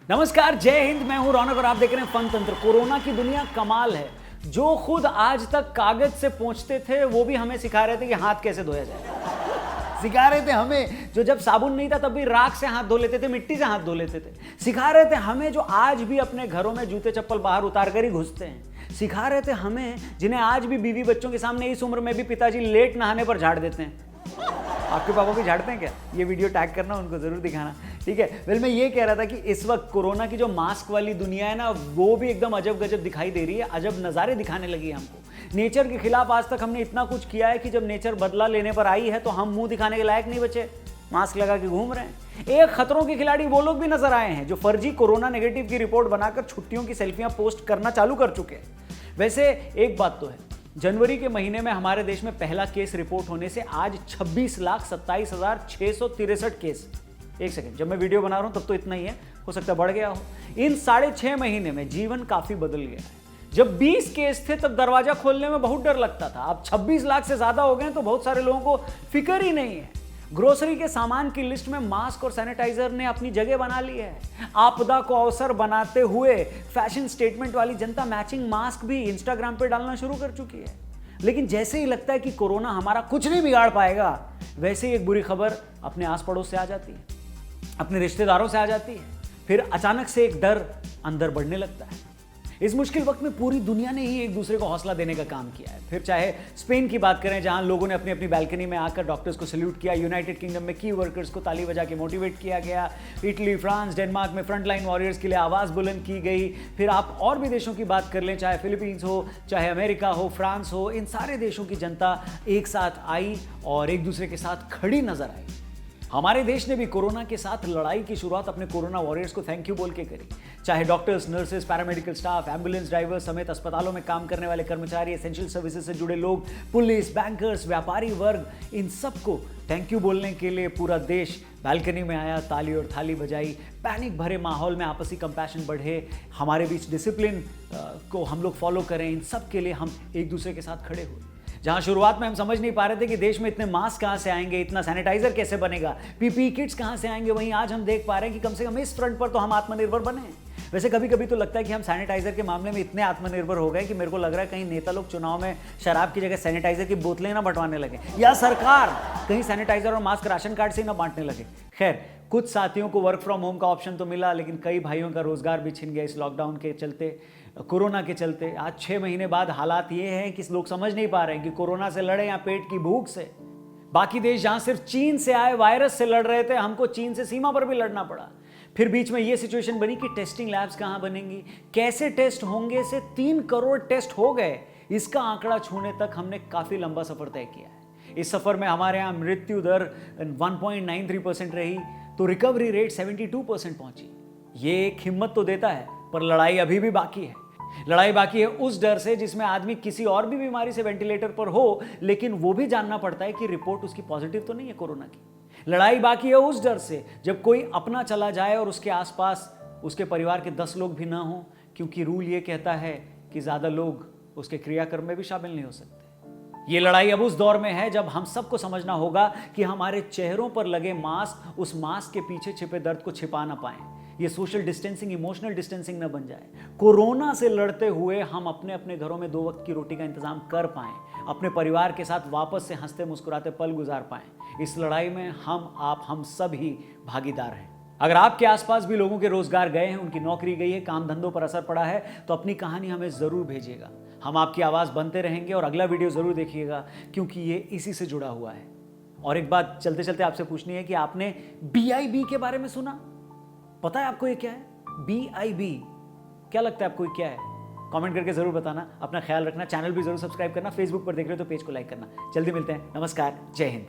नमस्कार, जय हिंद। मैं हूं रौनक और आप देख रहे हैं फन तंत्र। कोरोना की दुनिया कमाल है। जो खुद आज तक कागज से पोंछते थे वो भी हमें सिखा रहे थे कि हाथ कैसे धोया जाए। सिखा रहे थे हमें जो जब साबुन नहीं था तब भी राख से हाथ धो लेते थे, मिट्टी से हाथ धो लेते थे। सिखा रहे थे हमें जो आज भी अपने घरों में जूते चप्पल बाहर उतार कर ही घुसते हैं। सिखा रहे थे हमें जिन्हें आज भी बीवी बच्चों के सामने इस उम्र में भी पिताजी लेट नहाने पर झाड़ देते हैं। आपके पापा भी झाड़ते हैं क्या? ये वीडियो टैग करना, उनको जरूर दिखाना, ठीक है। वेल, मैं ये कह रहा था कि इस वक्त कोरोना की जो मास्क वाली दुनिया है ना, वो भी एकदम अजब गजब दिखाई दे रही है। अजब नज़ारे दिखाने लगी है हमको। नेचर के खिलाफ आज तक हमने इतना कुछ किया है कि जब नेचर बदला लेने पर आई है तो हम मुंह दिखाने के लायक नहीं बचे, मास्क लगा के घूम रहे हैं। एक खतरों के खिलाड़ी वो लोग भी नजर आए हैं जो फर्जी कोरोना नेगेटिव की रिपोर्ट बनाकर छुट्टियों की सेल्फियां पोस्ट करना चालू कर चुके हैं। वैसे एक बात तो है, जनवरी के महीने में हमारे देश में पहला केस रिपोर्ट होने से आज 26,27,663 केस। एक सेकंड, जब मैं वीडियो बना रहा हूं तब तो इतना ही है, हो सकता है बढ़ गया हो। इन 6.5 महीने में जीवन काफी बदल गया है। जब 20 केस थे तब दरवाजा खोलने में बहुत डर लगता था। अब 26 लाख से ज्यादा हो गए तो बहुत सारे लोगों को फिक्र ही नहीं है। ग्रोसरी के सामान की लिस्ट में मास्क और सैनिटाइजर ने अपनी जगह बना ली है। आपदा को अवसर बनाते हुए फैशन स्टेटमेंट वाली जनता मैचिंग मास्क भी इंस्टाग्राम पे डालना शुरू कर चुकी है। लेकिन जैसे ही लगता है कि कोरोना हमारा कुछ नहीं बिगाड़ पाएगा, वैसे ही एक बुरी खबर अपने आस पड़ोस से आ जाती है, अपने रिश्तेदारों से आ जाती है। फिर अचानक से एक डर अंदर बढ़ने लगता है। इस मुश्किल वक्त में पूरी दुनिया ने ही एक दूसरे को हौसला देने का काम किया है। फिर चाहे स्पेन की बात करें, जहां लोगों ने अपनी अपनी बैल्कनी में आकर डॉक्टर्स को सल्यूट किया। यूनाइटेड किंगडम में की वर्कर्स को ताली बजा के मोटिवेट किया गया। इटली, फ्रांस, डेनमार्क में फ्रंटलाइन वॉरियर्स के लिए आवाज़ बुलंद की गई। फिर आप और भी देशों की बात कर लें, चाहे फिलीपींस हो, चाहे अमेरिका हो, फ्रांस हो, इन सारे देशों की जनता एक साथ आई और एक दूसरे के साथ खड़ी नजर आई। हमारे देश ने भी कोरोना के साथ लड़ाई की शुरुआत अपने कोरोना वॉरियर्स को थैंक यू बोल के करी। चाहे doctors, nurses, paramedical staff, ambulance drivers समेत अस्पतालों में काम करने वाले कर्मचारी, एसेंशियल सर्विसेज से जुड़े लोग, पुलिस, बैंकर्स, व्यापारी वर्ग, इन सबको थैंक यू बोलने के लिए पूरा देश बालकनी में आया, ताली और थाली बजाई। पैनिक भरे माहौल में आपसी कंपैशन बढ़े, हमारे बीच डिसिप्लिन को हम लोग फॉलो करें, इन सब के लिए हम एक दूसरे के साथ खड़े हुए। जहां शुरुआत में हम समझ नहीं पा रहे थे कि देश में इतने मास्क कहां से आएंगे, इतना सैनिटाइजर कैसे बनेगा, पीपीई किट्स कहां से आएंगे, वहीं आज हम देख पा रहे हैं कि कम से कम इस फ्रंट पर तो हम आत्मनिर्भर बने हैं। वैसे कभी कभी तो लगता है कि हम सैनिटाइजर के मामले में इतने आत्मनिर्भर हो गए कि मेरे को लग रहा है कहीं नेता लोग चुनाव में शराब की जगह सैनिटाइजर की बोतलें ना बंटवाने लगे, या सरकार कहीं सैनिटाइजर और मास्क राशन कार्ड से ही ना बांटने लगे। खैर, कुछ साथियों को वर्क फ्रॉम होम का ऑप्शन तो मिला, लेकिन कई भाइयों का रोजगार भी छिन गया इस लॉकडाउन के चलते, कोरोना के चलते। आज 6 महीने बाद हालात ये हैं कि लोग समझ नहीं पा रहे हैं कि कोरोना से लड़े या पेट की भूख से। बाकी देश जहां सिर्फ चीन से आए वायरस से लड़ रहे थे, हमको चीन से सीमा पर भी लड़ना पड़ा। फिर बीच में ये सिचुएशन बनी कि टेस्टिंग लैब्स कहां बनेंगी, कैसे टेस्ट होंगे, से 3 करोड़ टेस्ट हो गए। इसका आंकड़ा छूने तक हमने काफी लंबा सफर तय किया है। इस सफर में हमारे यहां मृत्यु दर 1.93% रही तो रिकवरी रेट 72% पहुंची। ये एक हिम्मत तो देता है, पर लड़ाई अभी भी बाकी है। लड़ाई बाकी है उस डर से जिसमें आदमी किसी और भी बीमारी से वेंटिलेटर पर हो, लेकिन वो भी जानना पड़ता है कि रिपोर्ट उसकी पॉजिटिव तो नहीं है कोरोना की। लड़ाई बाकी है उस डर से जब कोई अपना चला जाए और उसके आसपास उसके परिवार के 10 लोग भी ना हो, क्योंकि रूल ये कहता है कि ज्यादा लोग उसके क्रियाक्रम में भी शामिल नहीं हो सकते। ये लड़ाई अब उस दौर में है जब हम सबको समझना होगा कि हमारे चेहरों पर लगे मास्क उस मास्क के पीछे छिपे दर्द को छिपा ना पाएं। ये सोशल डिस्टेंसिंग, इमोशनल डिस्टेंसिंग न बन जाए। कोरोना से लड़ते हुए हम अपने अपने घरों में 2 वक्त की रोटी का इंतजाम कर पाएं, अपने परिवार के साथ वापस से हंसते मुस्कुराते पल गुजार पाएं। इस लड़ाई में हम सब ही भागीदार हैं। अगर आपके आसपास भी लोगों के रोजगार गए हैं, उनकी नौकरी गई है, काम धंधों पर असर पड़ा है, तो अपनी कहानी हमें जरूर भेजिएगा। हम आपकी आवाज बनते रहेंगे और अगला वीडियो जरूर देखिएगा, क्योंकि ये इसी से जुड़ा हुआ है। और एक बात चलते चलते आपसे पूछनी है कि आपने BIB के बारे में सुना? पता है आपको ये क्या है? BIB क्या लगता है आपको ये क्या है? कमेंट करके जरूर बताना। अपना ख्याल रखना, चैनल भी जरूर सब्सक्राइब करना, फेसबुक पर देख रहे हो तो पेज को लाइक करना। जल्दी मिलते हैं। नमस्कार, जय हिंद।